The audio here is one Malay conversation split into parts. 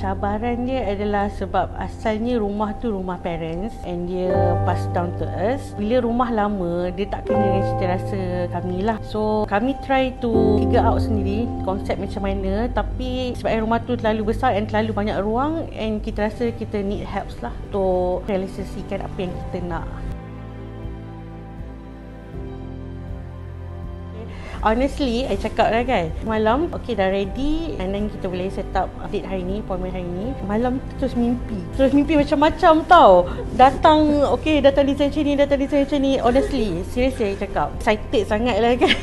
Cabaran dia adalah sebab asalnya rumah tu rumah parents and dia pass down to us. Bila rumah lama, dia tak kena dengan cita rasa kami lah. So kami try to figure out sendiri konsep macam mana, tapi sebab rumah tu terlalu besar and terlalu banyak ruang, and kita rasa kita need helps lah untuk realisasikan apa yang kita nak. Honestly, I cakap lah kan, malam okay dah ready and then kita boleh set up date hari ni, appointment hari ni. Malam tu terus mimpi macam-macam tau. Datang design macam ni, datang design macam ni. Honestly, seriously I cakap, excited sangat lah kan.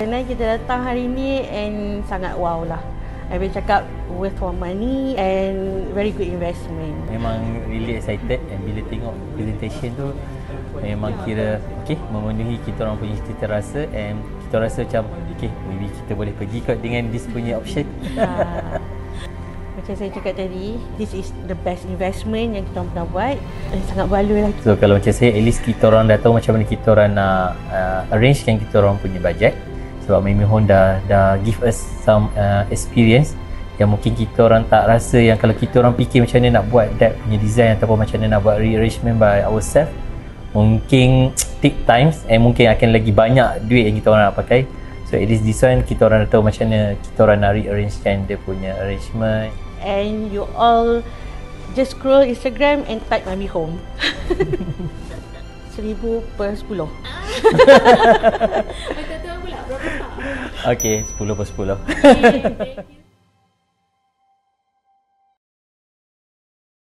And then kita datang hari ni and sangat wow lah. I boleh cakap worth for money and very good investment. Memang really excited, and bila tengok presentation tu memang kira memenuhi kita orang punya cita rasa, and kita rasa macam maybe kita boleh pergi kot dengan this punya option. Macam saya cakap tadi, this is the best investment yang kita orang pernah buat, dan sangat berbaloi lah. So kalau macam saya, at least kita orang dah tahu macam mana kita orang nak arrange kan kita orang punya budget. Sebab Mimi Home dah give us some experience yang mungkin kita orang tak rasa, yang kalau kita orang fikir macam mana nak buat that punya design ataupun macam mana nak buat rearrangement by ourselves, mungkin take times and mungkin akan lagi banyak duit yang kita orang nak pakai. So at least this one kita orang dah tahu macam mana kita orang nak rearrangekan dia punya arrangement. And you all just scroll Instagram and type Mimi Home. 1000 per 10. Betul pula berapa tak? Okay, 10 per 10.